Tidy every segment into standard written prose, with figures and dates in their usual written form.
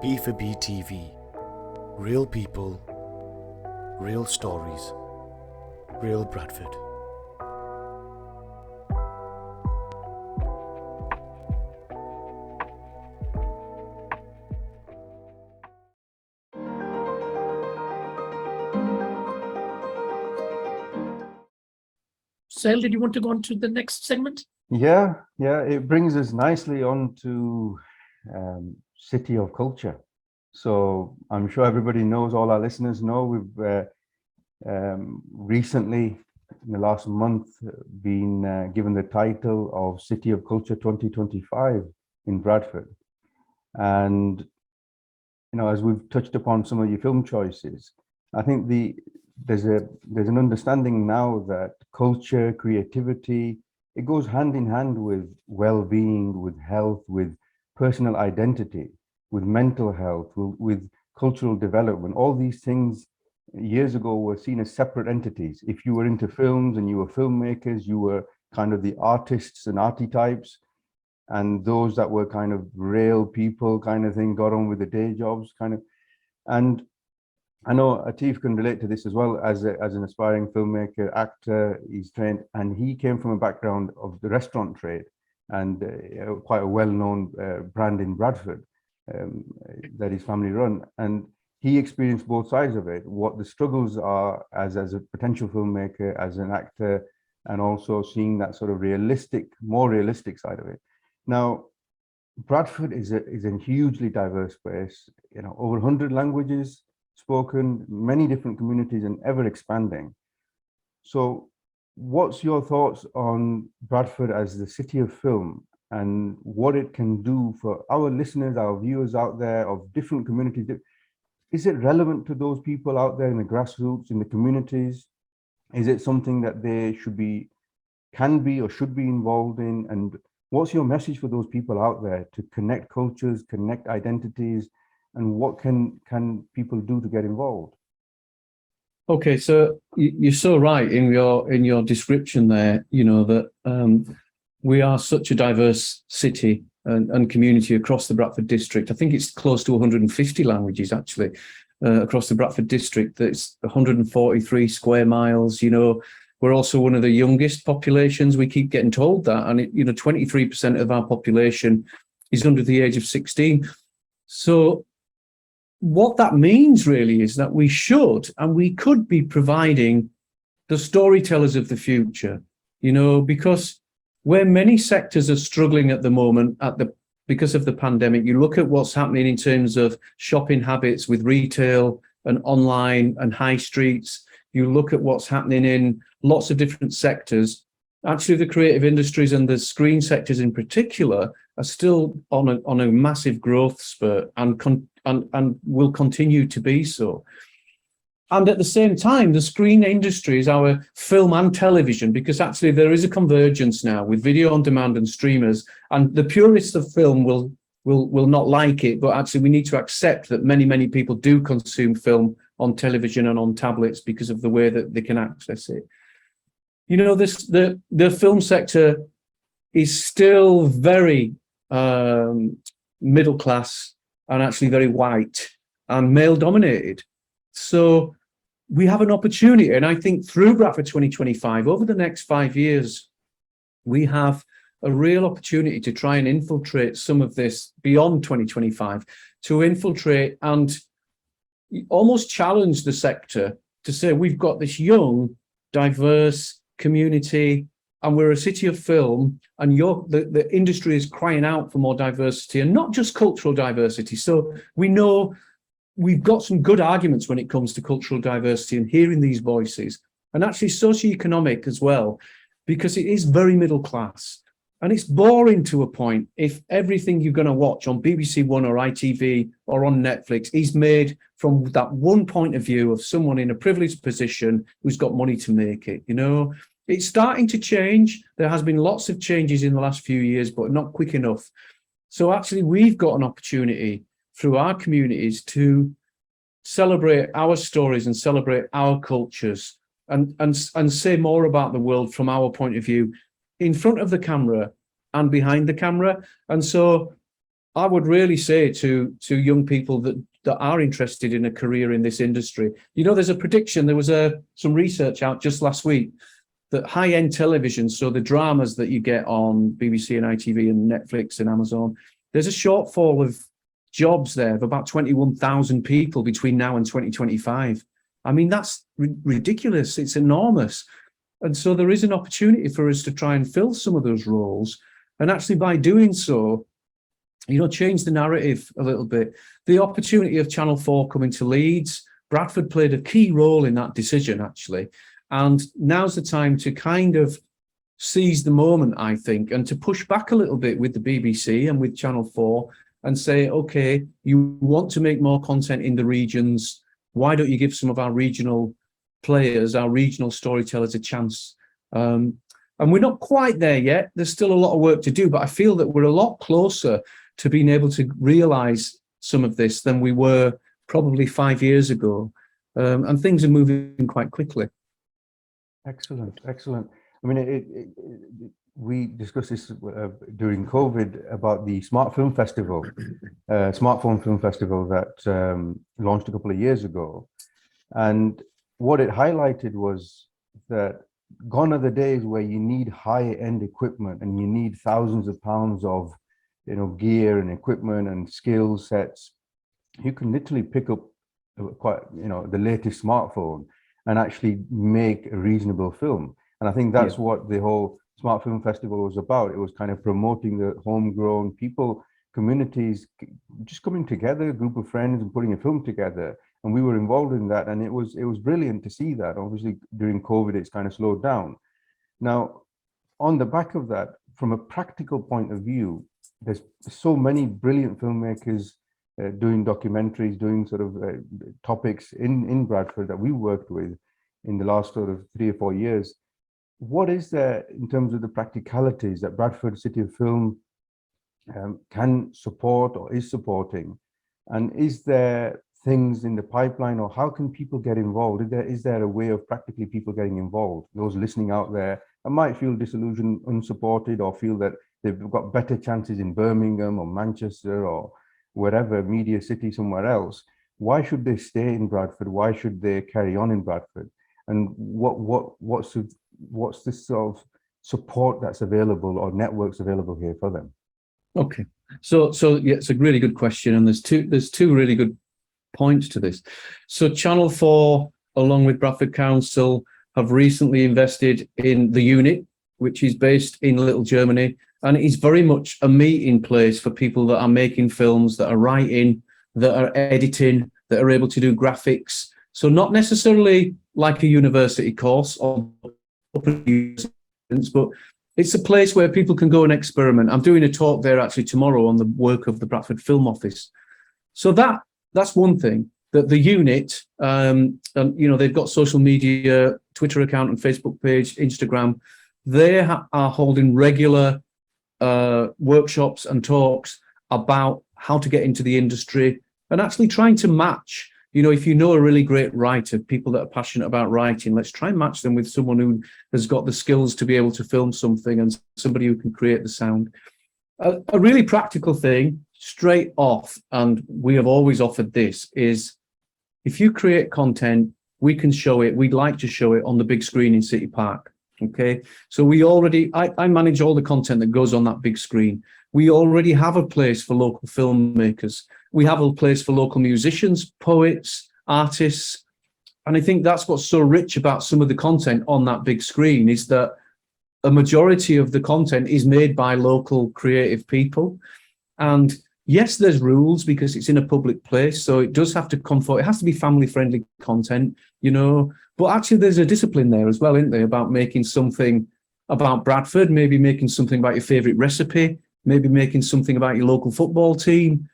B4B TV. Real people, real stories, real Bradford. Sohail, did you want to go on to the next segment? Yeah, it brings us nicely on to City of Culture. So I'm sure everybody knows, all our listeners know, we've recently, in the last month, been given the title of City of Culture 2025 in Bradford. And, you know, as we've touched upon some of your film choices, I think there's an understanding now that culture, creativity, it goes hand in hand with well-being, with health, with personal identity, with mental health, with cultural development. All these things years ago were seen as separate entities. If you were into films and you were filmmakers, you were kind of the artists and archetypes, and those that were kind of real people kind of thing got on with the day jobs kind of. And I know Atif can relate to this as well, as an aspiring filmmaker, actor. He's trained, and he came from a background of the restaurant trade, and quite a well-known brand in Bradford that his family run. And he experienced both sides of it, what the struggles are as a potential filmmaker, as an actor, and also seeing that sort of more realistic side of it. Now, Bradford is a hugely diverse place, you know, over 100 languages spoken, many different communities, and ever expanding. So what's your thoughts on Bradford as the city of film and what it can do for our listeners, our viewers out there of different communities? Is it relevant to those people out there in the grassroots, in the communities? Is it something that they can be or should be involved in? And what's your message for those people out there to connect cultures, connect identities, and what can people do to get involved? Okay, so you're so right in your description there, you know, that we are such a diverse city and community across the Bradford district. I think it's close to 150 languages actually across the Bradford district. That's 143 square miles. You know, we're also one of the youngest populations. We keep getting told that, and 23% of our population is under the age of 16. So what that means really is that we should and we could be providing the storytellers of the future, you know, because where many sectors are struggling at the moment because of the pandemic, you look at what's happening in terms of shopping habits with retail and online and high streets, you look at what's happening in lots of different sectors. Actually, the creative industries and the screen sectors in particular are still on a massive growth spurt and will continue to be so. And at the same time, the screen industry is our film and television, because actually there is a convergence now with video on demand and streamers. And the purists of film will not like it, but actually we need to accept that many people do consume film on television and on tablets because of the way that they can access it. You know, the film sector is still very middle class and actually very white and male dominated. So we have an opportunity, and I think through Bradford 2025, over the next 5 years, we have a real opportunity to try and infiltrate some of this beyond 2025, to infiltrate and almost challenge the sector to say we've got this young, diverse community, and we're a city of film, and the industry is crying out for more diversity, and not just cultural diversity. So we know we've got some good arguments when it comes to cultural diversity and hearing these voices, and actually socioeconomic as well, because it is very middle class. And it's boring to a point if everything you're going to watch on BBC One or ITV or on Netflix is made from that one point of view of someone in a privileged position who's got money to make it, you know. It's starting to change. There has been lots of changes in the last few years, but not quick enough. So actually, we've got an opportunity through our communities to celebrate our stories and celebrate our cultures and say more about the world from our point of view, in front of the camera and behind the camera. And so I would really say to young people that are interested in a career in this industry, there's a prediction. There was some research out just last week that high-end television, so the dramas that you get on BBC and ITV and Netflix and Amazon, there's a shortfall of jobs there of about 21,000 people between now and 2025. I mean, that's ridiculous. It's enormous. And so there is an opportunity for us to try and fill some of those roles. And actually by doing so, change the narrative a little bit. The opportunity of Channel 4 coming to Leeds, Bradford played a key role in that decision, actually. And now's the time to kind of seize the moment, I think, and to push back a little bit with the BBC and with Channel 4 and say, okay, you want to make more content in the regions. Why don't you give some of our regional players, our regional storytellers a chance? And we're not quite there yet. There's still a lot of work to do, but I feel that we're a lot closer to being able to realize some of this than we were probably 5 years ago. And things are moving quite quickly. Excellent. I mean, we discussed this during COVID about the Smart Film Festival, Smartphone Film Festival that launched a couple of years ago. And what it highlighted was that gone are the days where you need high-end equipment and you need thousands of pounds of gear and equipment and skill sets. You can literally pick up the latest smartphone and actually make a reasonable film. And I think that's what the whole Smart Film Festival was about. It was kind of promoting the homegrown people, communities, just coming together, a group of friends and putting a film together. And we were involved in that. And it was brilliant to see that. Obviously, during COVID, it's kind of slowed down. Now, on the back of that, from a practical point of view, there's so many brilliant filmmakers doing documentaries, doing sort of topics in Bradford that we worked with in the last sort of 3 or 4 years. What is there in terms of the practicalities that Bradford City of Film can support or is supporting? And is there things in the pipeline, or how can people get involved? Is there a way of practically people getting involved? Those listening out there that might feel disillusioned, unsupported, or feel that they've got better chances in Birmingham or Manchester or wherever, media city somewhere else. Why should they stay in Bradford? Why should they carry on in Bradford? And what's this sort of support that's available or networks available here for them? Okay, so yeah, it's a really good question, and there's two really good points to this. So Channel 4, along with Bradford Council, have recently invested in the unit, which is based in Little Germany, and it is very much a meeting place for people that are making films, that are writing, that are editing, that are able to do graphics. So not necessarily like a university course or but it's a place where people can go and experiment. I'm doing a talk there actually tomorrow on the work of the Bradford Film Office. So that's one thing, that the unit, and they've got social media, Twitter account and Facebook page, Instagram. They are holding regular workshops and talks about how to get into the industry and actually trying to match. If you know a really great writer, people that are passionate about writing, let's try and match them with someone who has got the skills to be able to film something and somebody who can create the sound. A really practical thing, straight off, and we have always offered this, is if you create content, we can show it. We'd like to show it on the big screen in City Park. Okay, so I manage all the content that goes on that big screen. We already have a place for local filmmakers. We have a place for local musicians, poets, artists. And I think that's what's so rich about some of the content on that big screen, is that a majority of the content is made by local creative people. And yes, there's rules because it's in a public place. So it does have to comfort. It has to be family friendly content, but actually there's a discipline there as well, isn't there, about making something about Bradford, maybe making something about your favorite recipe, maybe making something about your local football team.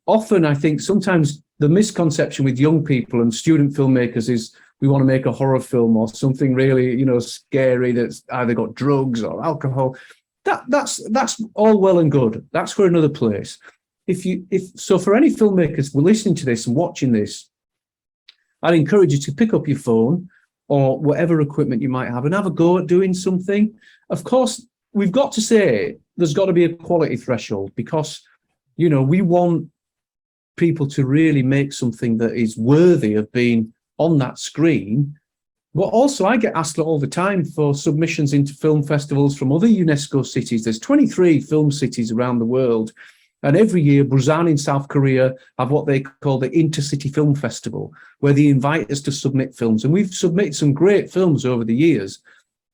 Often I think sometimes the misconception with young people and student filmmakers is we want to make a horror film or something really, scary that's either got drugs or alcohol. That's all well and good. That's for another place. So for any filmmakers who are listening to this and watching this, I'd encourage you to pick up your phone or whatever equipment you might have and have a go at doing something. Of course, we've got to say there's got to be a quality threshold, because We want people to really make something that is worthy of being on that screen. But also, I get asked all the time for submissions into film festivals from other UNESCO cities. There's 23 film cities around the world. And every year, Busan in South Korea have what they call the Intercity Film Festival, where they invite us to submit films. And we've submitted some great films over the years.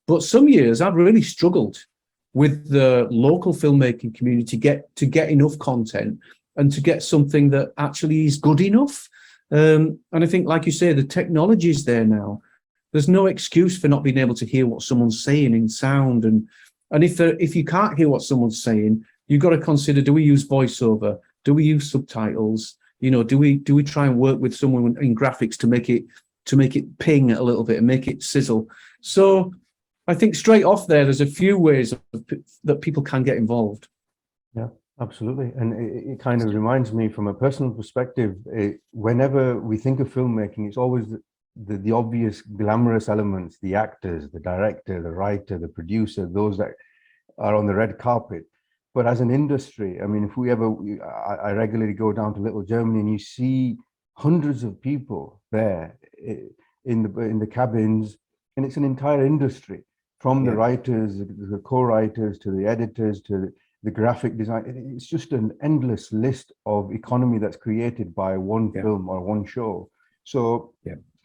But some years, I've really struggled with the local filmmaking community to get enough content and to get something that actually is good enough. And I think, like you say, the technology is there now. There's no excuse for not being able to hear what someone's saying in sound. And if you can't hear what someone's saying, you've got to consider, do we use voiceover? Do we use subtitles? Do we try and work with someone in graphics to make it ping a little bit and make it sizzle? So I think straight off there's a few ways that people can get involved. Yeah, absolutely. And it kind of reminds me from a personal perspective, whenever we think of filmmaking, it's always the obvious glamorous elements, the actors, the director, the writer, the producer, those that are on the red carpet. But as an industry, I mean, I regularly go down to Little Germany and you see hundreds of people there in the cabins, and it's an entire industry, from the writers, the co-writers, to the editors, to the graphic design. It's just an endless list of economy that's created by one film or one show. So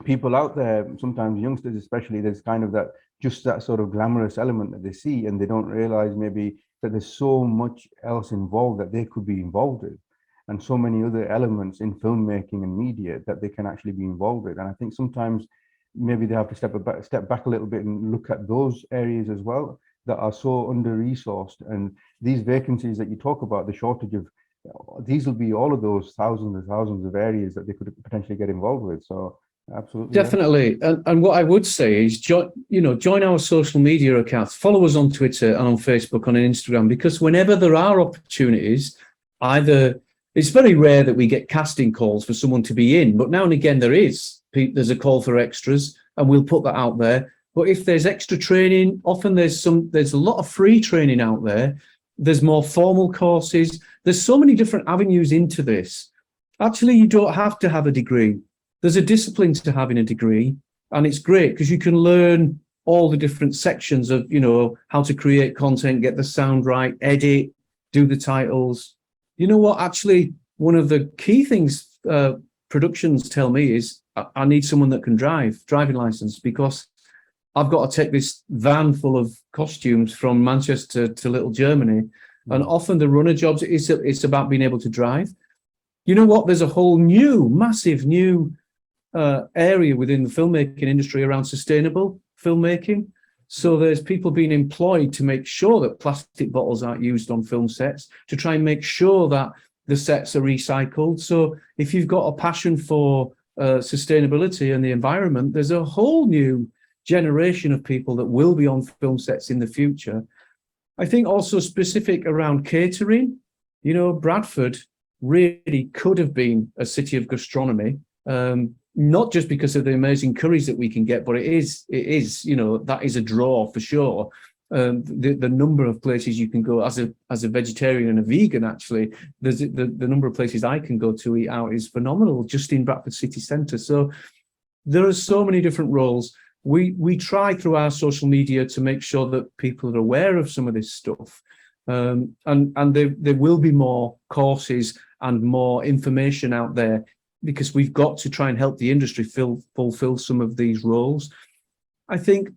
people out there, sometimes youngsters especially, there's kind of that sort of glamorous element that they see, and they don't realize maybe that there's so much else involved that they could be involved with, and so many other elements in filmmaking and media that they can actually be involved with. And I think sometimes maybe they have to step back a little bit and look at those areas as well that are so under-resourced. And these vacancies that you talk about, the shortage of, these will be all of those thousands and thousands of areas that they could potentially get involved with. So absolutely. Definitely. And what I would say is, join our social media accounts, follow us on Twitter and on Facebook and on Instagram, because whenever there are opportunities, it's very rare that we get casting calls for someone to be in, but now and again there's a call for extras and we'll put that out there. But if there's extra training, often there's a lot of free training out there. There's more formal courses. There's so many different avenues into this. Actually, you don't have to have a degree. There's a discipline to having a degree, and it's great because you can learn all the different sections of, how to create content, get the sound right, edit, do the titles. You know what? Actually, one of the key things productions tell me is I need someone that can driving license, because I've got to take this van full of costumes from Manchester to Little Germany. And often the runner jobs, it's about being able to drive. You know what? There's a whole massive new area within the filmmaking industry around sustainable filmmaking. So there's people being employed to make sure that plastic bottles aren't used on film sets, to try and make sure that the sets are recycled. So if you've got a passion for sustainability and the environment, there's a whole new generation of people that will be on film sets in the future. I think also specific around catering, Bradford really could have been a city of gastronomy, not just because of the amazing curries that we can get, but it is, that is a draw for sure. The number of places you can go as a vegetarian and a vegan, actually, the number of places I can go to eat out is phenomenal just in Bradford city centre. So there are so many different roles. We try through our social media to make sure that people are aware of some of this stuff. And there will be more courses and more information out there, because we've got to try and help the industry fulfill some of these roles. I think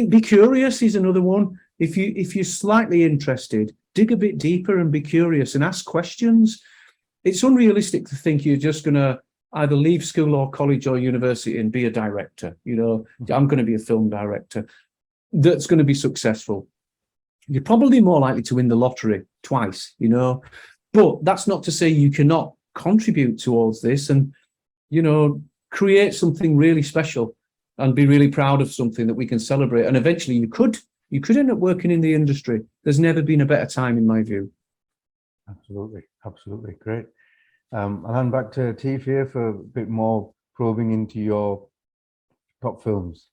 be curious is another one. If you're slightly interested, dig a bit deeper and be curious and ask questions. It's unrealistic to think you're just going to either leave school or college or university and be a director. I'm going to be a film director that's going to be successful. You're probably more likely to win the lottery twice, but that's not to say you cannot contribute towards this and, create something really special and be really proud of something that we can celebrate. And eventually you could end up working in the industry. There's never been a better time, in my view. Absolutely. Great. I'll hand back to Atif here for a bit more probing into your top films.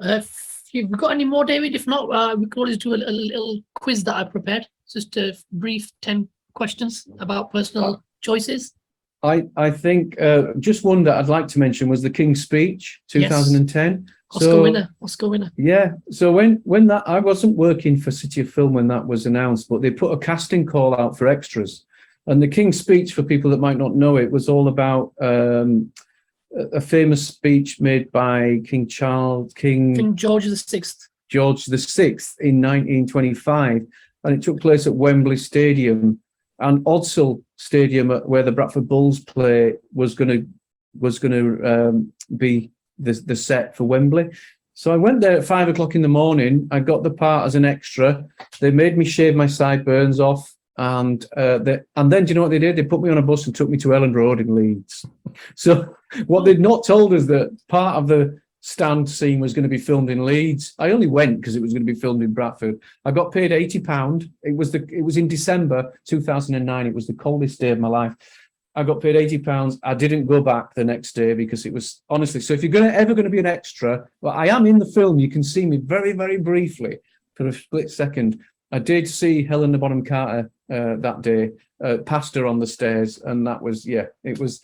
If you've got any more, David, if not, we can always do a little quiz that I prepared. Just a brief 10 questions about personal choices? I think just one that I'd like to mention was the King's Speech, 2010. Oscar winner. Oscar winner. Yeah. So when that, I wasn't working for City of Film when that was announced, but they put a casting call out for extras. And the King's Speech, for people that might not know it, was all about a famous speech made by King George VI. George VI in 1925, and it took place at Wembley Stadium, and Odsal Stadium, where the Bradford Bulls play, was going to be the set for Wembley. So I went there at 5 o'clock in the morning. I got the part as an extra. They made me shave my sideburns off, and then do you know what they did? They put me on a bus and took me to Ellen Road in Leeds. So what they'd not told us that part of the stand scene was going to be filmed in Leeds. I only went because it was going to be filmed in Bradford. I got paid £80. It was in December 2009. It was the coldest day of my life. I got paid £80. I didn't go back the next day because it was, honestly. So if you're ever going to be an extra, well, I am in the film. You can see me very, very briefly for a split second. I did see Helena Bonham Carter that day, passed her on the stairs, and that was, it was.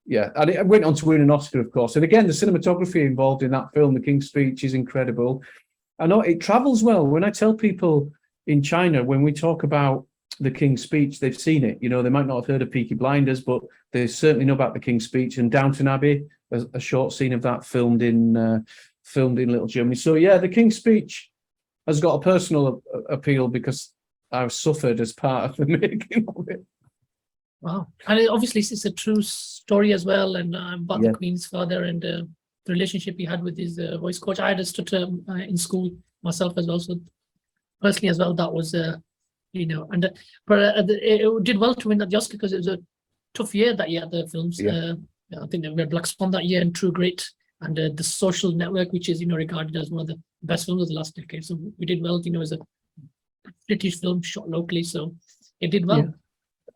Yeah, and it went on to win an Oscar, of course. And again, the cinematography involved in that film, The King's Speech, is incredible. I know it travels well. When I tell people in China, when we talk about The King's Speech, they've seen it. You know, they might not have heard of Peaky Blinders, but they certainly know about The King's Speech. And Downton Abbey, a short scene of that filmed in Little Germany. So yeah, The King's Speech has got a personal appeal because I've suffered as part of the making of it. Wow. And obviously it's a true story as well, and about the Queen's father and the relationship he had with his voice coach. I had a stutter in school myself as well, so personally as well, that was, but it did well to win the Oscar because it was a tough year that year, the films. I think they were Black Swan that year and True Grit and The Social Network, which is, regarded as one of the best films of the last decade. So we did well, as a British film shot locally, so it did well. Yeah.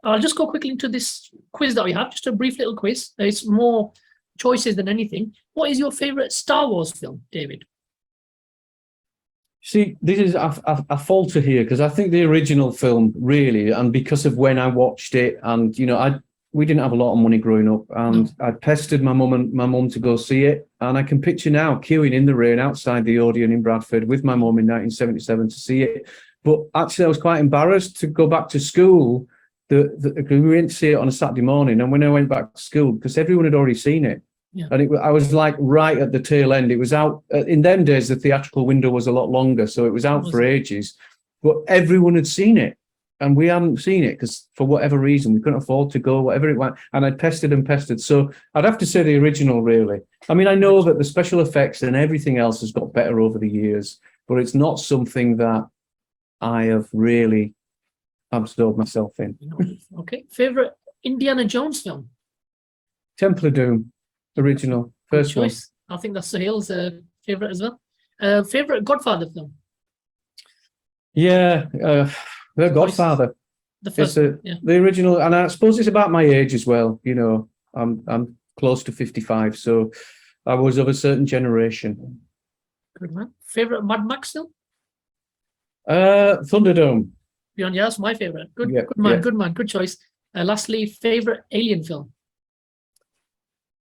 I'll just go quickly into this quiz that we have, just a brief little quiz. It's more choices than anything. What is your favorite Star Wars film, David? See, this is a falter here because I think the original film really, and because of when I watched it, and we didn't have a lot of money growing up, and I pestered my mum to go see it, and I can picture now queuing in the rain outside the Odeon in Bradford with my mum in 1977 to see it. But actually, I was quite embarrassed to go back to school. We went to see it on a Saturday morning, and when I went back to school, because everyone had already seen it, and I was like right at the tail end. It was out in them days. The theatrical window was a lot longer, so it was out for ages. But everyone had seen it, and we hadn't seen it because for whatever reason we couldn't afford to go. Whatever it was, and I pestered and pestered. So I'd have to say the original, really. I mean, I know that the special effects and everything else has got better over the years, but it's not something that I have really absorbed myself in. Okay. Favorite Indiana Jones film? Temple of Doom, original, first one. I think that's Sohail's favorite as well. Favorite Godfather film? Yeah, The Godfather. The first, the original, and I suppose it's about my age as well. I'm close to 55, so I was of a certain generation. Good man. Favorite Mad Max film? Thunderdome. Beyond, that's my favorite. Good man, good choice. Lastly, favorite Alien film?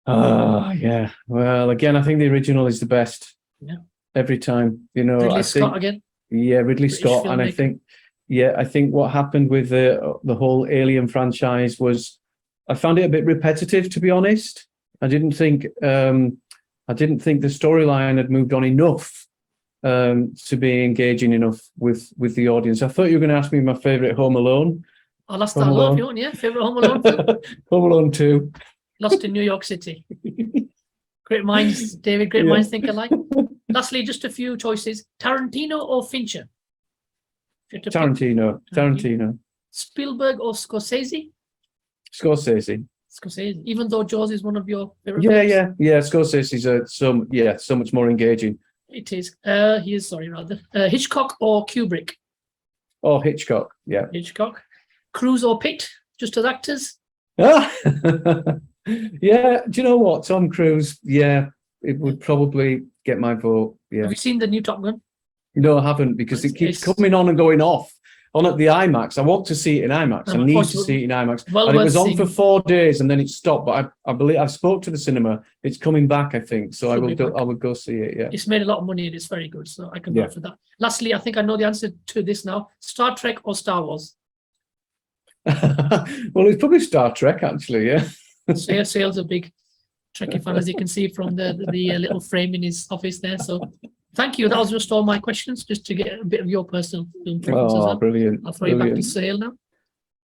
Yeah. Well, again, I think the original is the best. Yeah. Every time, Ridley Scott again. Yeah, Ridley British Scott, filmmaker. And I think what happened with the whole Alien franchise was I found it a bit repetitive, to be honest. I didn't think the storyline had moved on enough to be engaging enough with the audience. I thought you were going to ask me my favorite Home Alone. I'll ask that a lot if you want, yeah. Favorite Home Alone film? Home Alone 2. Lost in New York City. Great minds, David. Great minds think alike. Lastly, just a few choices. Tarantino or Fincher? Tarantino. Spielberg or Scorsese? Scorsese. Even though Jaws is one of your favorite films? Yeah. Scorsese's so much more engaging. It is. He is, sorry, rather. Hitchcock or Kubrick? Oh, Hitchcock, yeah. Hitchcock. Cruise or Pitt, just as actors? Yeah, do you know what? Tom Cruise, it would probably get my vote, yeah. Have you seen the new Top Gun? No, I haven't, because it keeps coming on and going off. on at the IMAX. I want to see it in IMAX. I need to see it in IMAX. And it was on for 4 days and then it stopped. But I believe I spoke to the cinema. It's coming back, I think. So I will go see it. Yeah. It's made a lot of money and it's very good. So I can vote for that. Lastly, I think I know the answer to this now. Star Trek or Star Wars? Well, it's probably Star Trek, actually. Yeah. Sohail's a big Trekkie fan, as you can see from the little frame in his office there. So thank you. That was just all my questions, just to get a bit of your personal film preference as well. Brilliant. I'll throw you back to Sohail now.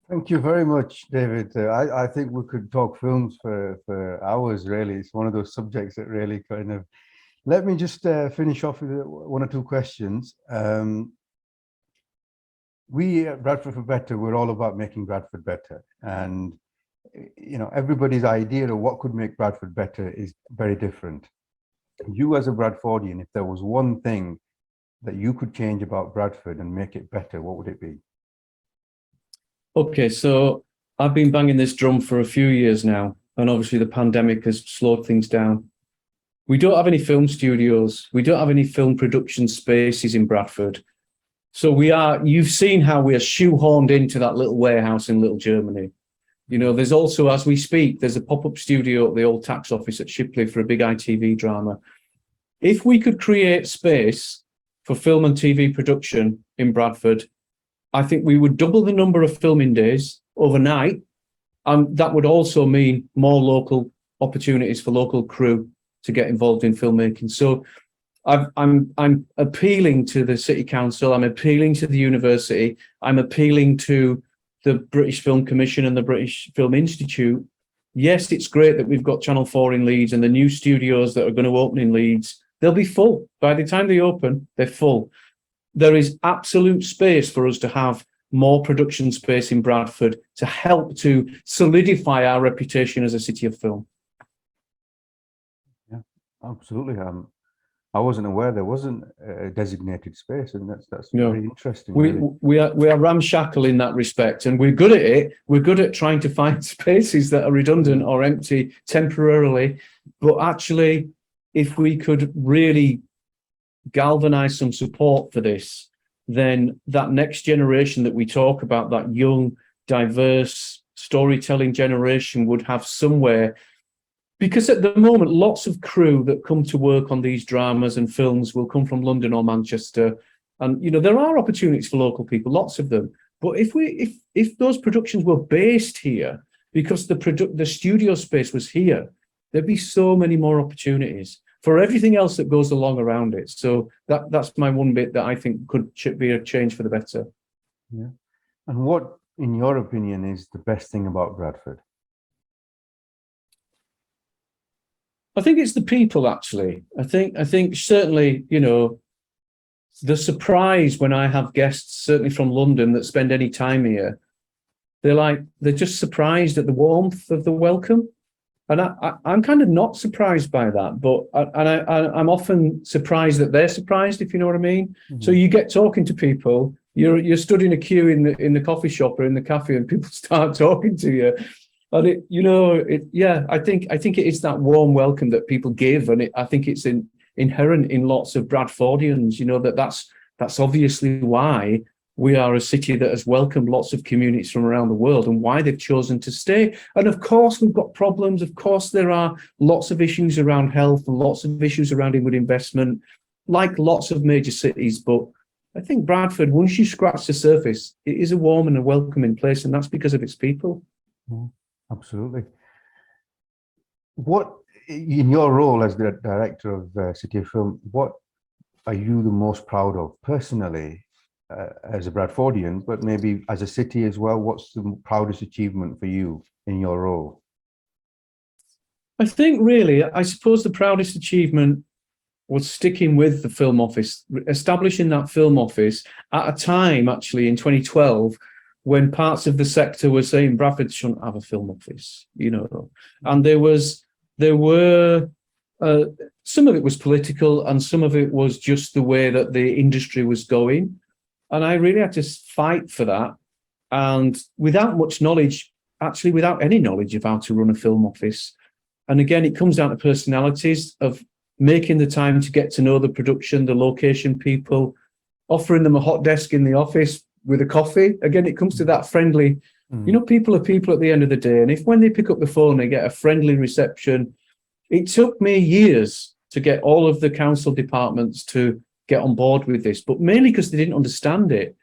Thank you very much, David. I think we could talk films for hours, really. It's one of those subjects that really kind of... Let me just finish off with 1 or 2 questions. We at Bradford for Better, we're all about making Bradford better. And, you know, everybody's idea of what could make Bradford better is very different. You as a Bradfordian, if there was one thing that you could change about Bradford and make it better, what would it be? Okay, so I've been banging this drum for a few years now, and obviously the pandemic has slowed things down. We don't have any film studios. We don't have any film production spaces in Bradford. So you've seen how we are shoehorned into that little warehouse in Little Germany. You know, there's also, as we speak, there's a pop-up studio at the old tax office at Shipley for a big ITV drama. If we could create space for film and TV production in Bradford, I think we would double the number of filming days overnight. And that would also mean more local opportunities for local crew to get involved in filmmaking. So I'm appealing to the City Council, I'm appealing to the university, I'm appealing to the British Film Commission and the British Film Institute. Yes, it's great that we've got Channel 4 in Leeds and the new studios that are going to open in Leeds. They'll be full. By the time they open, they're full. There is absolute space for us to have more production space in Bradford to help to solidify our reputation as a city of film. Yeah, absolutely. I wasn't aware there wasn't a designated space, and that's very interesting. We are ramshackle in that respect, and we're good at it. We're good at trying to find spaces that are redundant or empty temporarily. But actually, if we could really galvanize some support for this, then that next generation that we talk about, that young, diverse storytelling generation, would have somewhere. Because at the moment, lots of crew that come to work on these dramas and films will come from London or Manchester. And, you know, there are opportunities for local people, lots of them. But if those productions were based here, because the studio space was here, there'd be so many more opportunities for everything else that goes along around it. So that's my one bit that I think should be a change for the better. Yeah. And what, in your opinion, is the best thing about Bradford? I think it's the people, actually. I think certainly, you know, the surprise when I have guests, certainly from London, that spend any time here, they're just surprised at the warmth of the welcome. And I'm kind of not surprised by that, but I'm often surprised that they're surprised, if you know what I mean. Mm-hmm. So you get talking to people, you're stood in a queue in the coffee shop or in the cafe, and people start talking to you. And I think it is that warm welcome that people give, and I think it's inherent in lots of Bradfordians. You know, that's obviously why we are a city that has welcomed lots of communities from around the world, and why they've chosen to stay. And of course, we've got problems. Of course, there are lots of issues around health and lots of issues around inward investment, like lots of major cities. But I think Bradford, once you scratch the surface, it is a warm and a welcoming place, and that's because of its people. Mm. Absolutely. What, in your role as the director of City of Film, what are you the most proud of personally as a Bradfordian, but maybe as a city as well? What's the proudest achievement for you in your role? I think really, I suppose the proudest achievement was sticking with the film office, establishing that film office at a time, actually, in 2012, when parts of the sector were saying Bradford shouldn't have a film office, you know. And there were some of it was political, and some of it was just the way that the industry was going. And I really had to fight for that. And without much knowledge, actually without any knowledge of how to run a film office. And again, it comes down to personalities, of making the time to get to know the production, the location people, offering them a hot desk in the office, with a coffee. Again, it comes to that friendly, you know, people are people at the end of the day. And if when they pick up the phone, they get a friendly reception. It took me years to get all of the council departments to get on board with this, but mainly because they didn't understand it.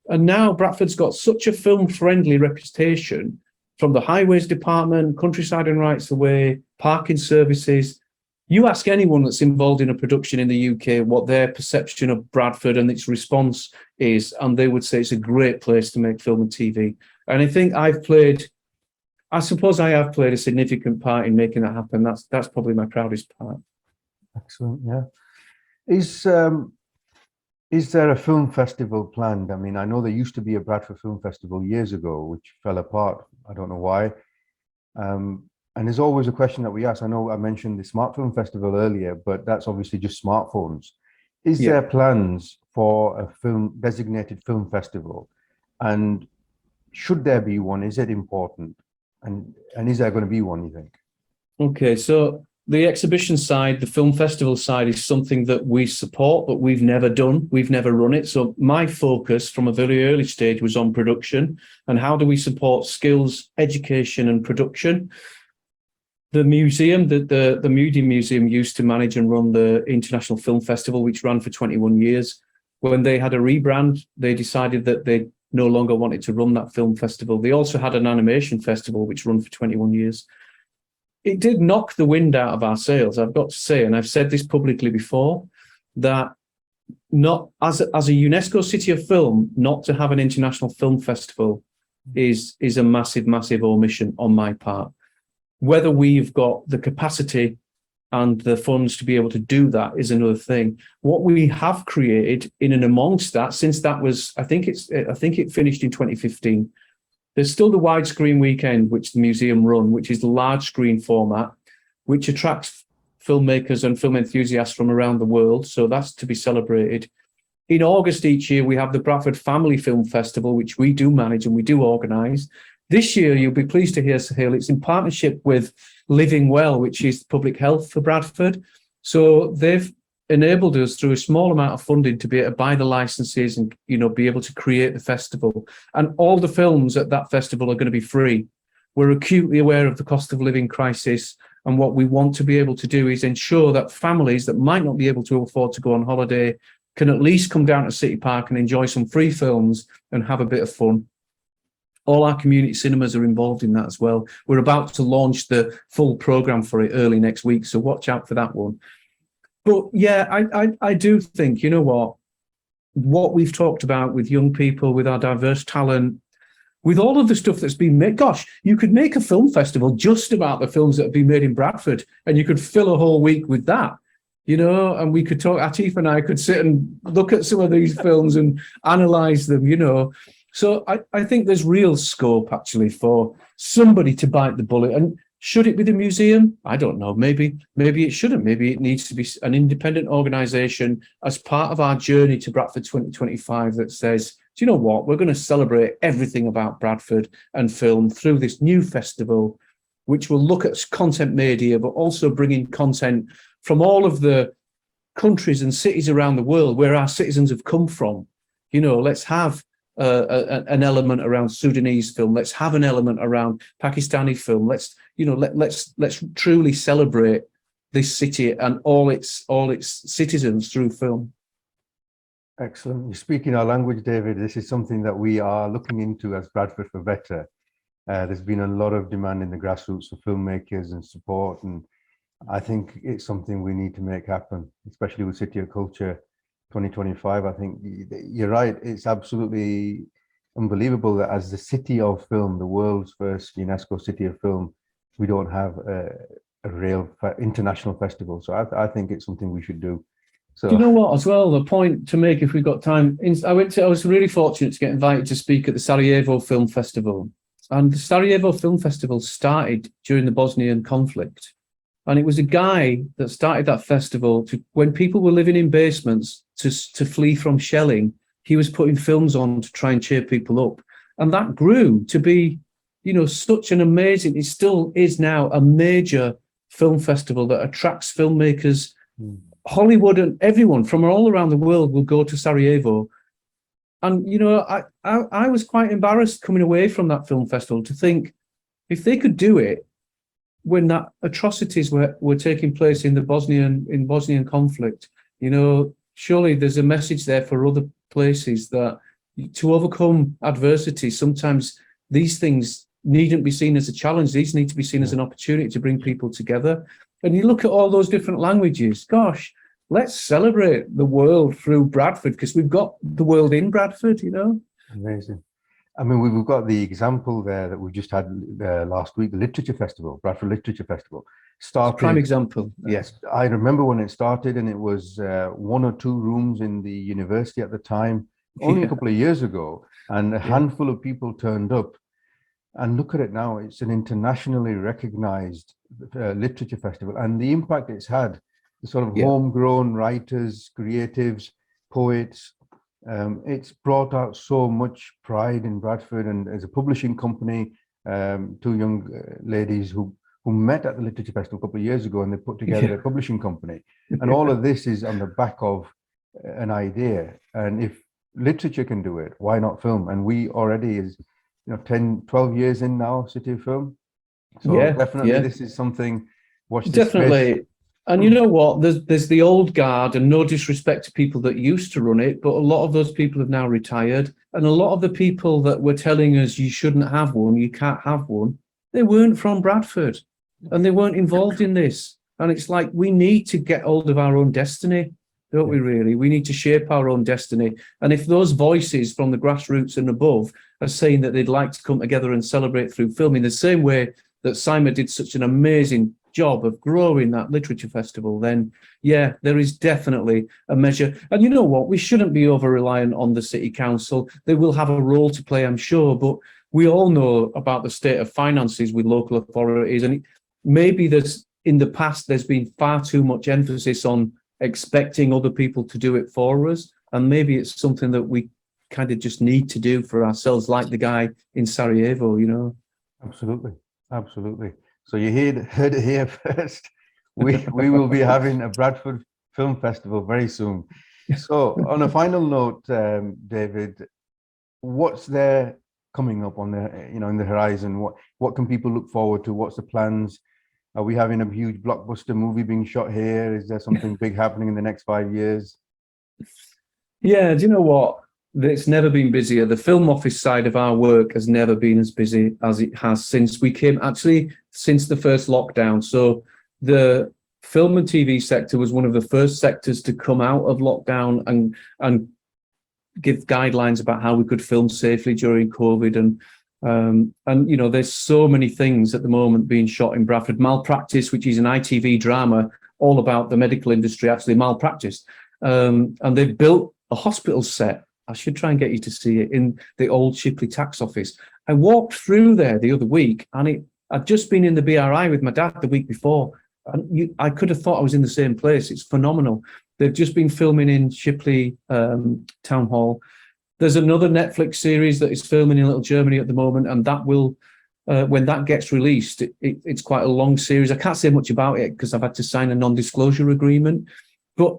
And now Bradford's got such a film-friendly reputation from the highways department, countryside and rights away, parking services. You ask anyone that's involved in a production in the UK what their perception of Bradford and its response is, and they would say it's a great place to make film and TV. And I think I suppose I have played a significant part in making that happen. That's probably my proudest part. Excellent, yeah. Is there a film festival planned? I mean, I know there used to be a Bradford Film Festival years ago, which fell apart. I don't know why. And there's always a question that we ask. I know I mentioned the Smart Film Festival earlier, but that's obviously just smartphones. Is there plans for a designated film festival? And should there be one? Is it important? And is there going to be one, you think? Okay, so the exhibition side, the film festival side is something that we support, but we've never done. We've never run it. So my focus from a very early stage was on production and how do we support skills, education and production. The museum, the Moody Museum used to manage and run the International Film Festival, which ran for 21 years. When they had a rebrand, they decided that they no longer wanted to run that film festival. They also had an animation festival, which ran for 21 years. It did knock the wind out of our sails, I've got to say, and I've said this publicly before, that not as a UNESCO City of Film, not to have an international film festival is a massive, massive omission on my part. Whether we've got the capacity and the funds to be able to do that is another thing. What we have created in and amongst that, since that was, I think it finished in 2015. There's still the widescreen weekend, which the museum run, which is the large screen format, which attracts filmmakers and film enthusiasts from around the world. So that's to be celebrated. In August each year, we have the Bradford Family Film Festival, which we do manage and we do organise. This year, you'll be pleased to hear, Sohail, it's in partnership with Living Well, which is public health for Bradford. So they've enabled us through a small amount of funding to be able to buy the licenses and, you know, be able to create the festival. And all the films at that festival are going to be free. We're acutely aware of the cost of living crisis. And what we want to be able to do is ensure that families that might not be able to afford to go on holiday can at least come down to City Park and enjoy some free films and have a bit of fun. All our community cinemas are involved in that as well. We're about to launch the full programme for it early next week, so watch out for that one. But yeah, I do think, you know what we've talked about with young people, with our diverse talent, with all of the stuff that's been made. Gosh, you could make a film festival just about the films that have been made in Bradford, and you could fill a whole week with that. You know, and we could talk, Atif and I could sit and look at some of these films and analyse them, you know. So I think there's real scope actually for somebody to bite the bullet. And should it be the museum? I don't know. Maybe it shouldn't. Maybe it needs to be an independent organisation as part of our journey to Bradford 2025 that says, do you know what? We're going to celebrate everything about Bradford and film through this new festival, which will look at content made here, but also bring in content from all of the countries and cities around the world where our citizens have come from. You know, let's have an element around Sudanese film. Let's have an element around Pakistani film. Let's truly celebrate this city and all its citizens through film. Excellent. You're speaking our language, David. This is something that we are looking into as Bradford for Better. There's been a lot of demand in the grassroots for filmmakers and support, and I think it's something we need to make happen, especially with City of Culture 2025. I think you're right. It's absolutely unbelievable that as the City of Film, the world's first UNESCO City of Film, we don't have a real international festival. So I think it's something we should do. So, do you know what, as well, the point to make, if we've got time, I was really fortunate to get invited to speak at the Sarajevo Film Festival. And the Sarajevo Film Festival started during the Bosnian conflict. And it was a guy that started that festival when people were living in basements to flee from shelling. He was putting films on to try and cheer people up. And that grew to be, you know, such an amazing, it still is now a major film festival that attracts filmmakers. Hollywood and everyone from all around the world will go to Sarajevo And I was quite embarrassed coming away from that film festival to think if they could do it when that atrocities were taking place in the Bosnian conflict, surely there's a message there for other places that to overcome adversity, sometimes these things needn't be seen as a challenge. These need to be seen as an opportunity to bring people together. And you look at all those different languages, gosh, let's celebrate the world through Bradford, because we've got the world in Bradford, Amazing. I mean, we've got the example there that we just had last week, the Literature Festival, Bradford Literature Festival. Started, prime example. Yes, I remember when it started, and it was 1 or 2 rooms in the university at the time, only a couple of years ago, and a handful of people turned up. And look at it now, it's an internationally recognized literature festival, and the impact it's had, the sort of homegrown writers, creatives, poets, it's brought out so much pride in Bradford. And as a publishing company, 2 young ladies who met at the Literature Festival a couple of years ago, and they put together a publishing company. And all of this is on the back of an idea. And if literature can do it, why not film? And we already is 10, 12 years in now, City of Film. So definitely this is something, watch this definitely space. And you know what, there's the old guard, and no disrespect to people that used to run it, but a lot of those people have now retired, and a lot of the people that were telling us you shouldn't have one, you can't have one, they weren't from Bradford and they weren't involved in this. And it's like, we need to get hold of our own destiny, don't we really? We need to shape our own destiny. And if those voices from the grassroots and above are saying that they'd like to come together and celebrate through film in the same way that Simon did such an amazing job of growing that literature festival, then there is definitely a measure. And you know what, we shouldn't be over reliant on the city council. They will have a role to play, I'm sure, but we all know about the state of finances with local authorities, and maybe in the past there's been far too much emphasis on expecting other people to do it for us, and maybe it's something that we kind of just need to do for ourselves, like the guy in Sarajevo, Absolutely. So you heard it here first. We will be having a Bradford Film Festival very soon. So on a final note, David, what's there coming up on the in the horizon? What can people look forward to? What's the plans? Are we having a huge blockbuster movie being shot here? Is there something big happening in the next 5 years? Yeah, do you know what? It's never been busier. The film office side of our work has never been as busy as it has since we came, actually, since the first lockdown. So the film and TV sector was one of the first sectors to come out of lockdown and give guidelines about how we could film safely during COVID. And there's so many things at the moment being shot in Bradford. Malpractice, which is an ITV drama all about the medical industry actually malpracticed. And they've built a hospital set. I should try and get you to see it in the old Shipley tax office. I walked through there the other week, and I'd just been in the BRI with my dad the week before. And I could have thought I was in the same place. It's phenomenal. They've just been filming in Shipley Town Hall. There's another Netflix series that is filming in Little Germany at the moment, and that will, when that gets released, it's quite a long series. I can't say much about it because I've had to sign a non-disclosure agreement. But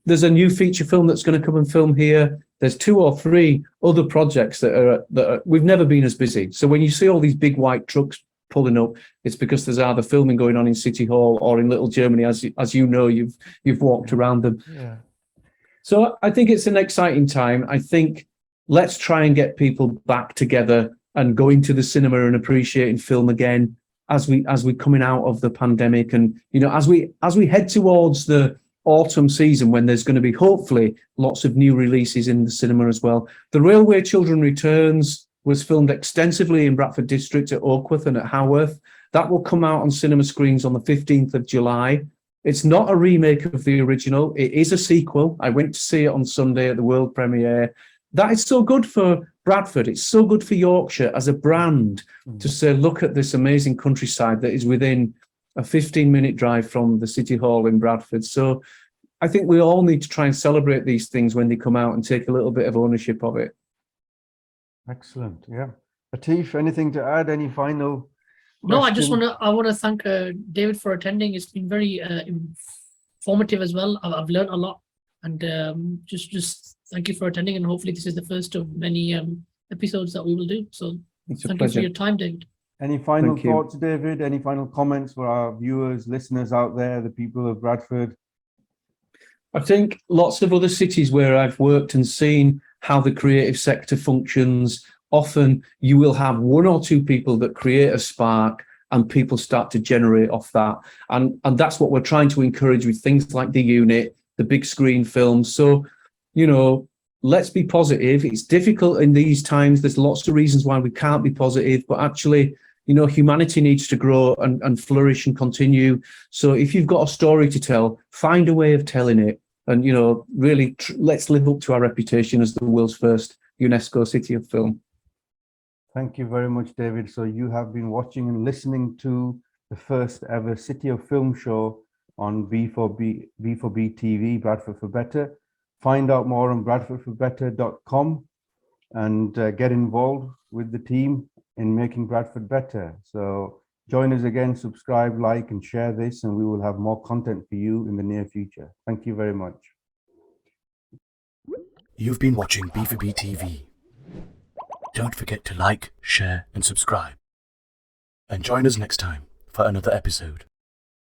there's a new feature film that's going to come and film here. There's 2 or 3 other projects that are we've never been as busy. So when you see all these big white trucks pulling up, it's because there's either filming going on in City Hall or in Little Germany, as you know, you've walked around them. Yeah. So I think it's an exciting time. I think let's try and get people back together and going to the cinema and appreciating film again as we coming out of the pandemic, and as we head towards the autumn season when there's going to be hopefully lots of new releases in the cinema as well. The Railway Children Returns was filmed extensively in Bradford District at Oakworth and at Haworth. That will come out on cinema screens on the 15th of July. It's not a remake of the original. It is a sequel. I went to see it on Sunday at the world premiere. That is so good for Bradford. It's so good for Yorkshire as a brand to say, look at this amazing countryside that is within a 15-minute drive from the City Hall in Bradford. So I think we all need to try and celebrate these things when they come out and take a little bit of ownership of it. Excellent. Yeah. Atif, anything to add? Any final No, question? I want to thank David for attending. It's been very informative as well. I've learned a lot, and just thank you for attending, and hopefully this is the first of many episodes that we will do. So It's a thank you for pleasure. your time, David. Any final Thank you. thoughts, David? Any final comments for our viewers, listeners out there, the people of Bradford? I think lots of other cities where I've worked and seen how the creative sector functions, often you will have one or two people that create a spark and people start to generate off that. And that's what we're trying to encourage with things like the unit, the big screen films. So, you know, let's be positive. It's difficult in these times. There's lots of reasons why we can't be positive, but actually, you know, humanity needs to grow and flourish and continue. So if you've got a story to tell, find a way of telling it. And, you know, really, let's live up to our reputation as the world's first UNESCO City of Film. Thank you very much, David. So you have been watching and listening to the first ever City of Film show on B4B TV, Bradford for Better. Find out more on bradfordforbetter.com and get involved with the team in making Bradford better. So join us again, subscribe, like, and share this, and we will have more content for you in the near future. Thank you very much. You've been watching B4B TV. Don't forget to like, share, and subscribe. And join us next time for another episode.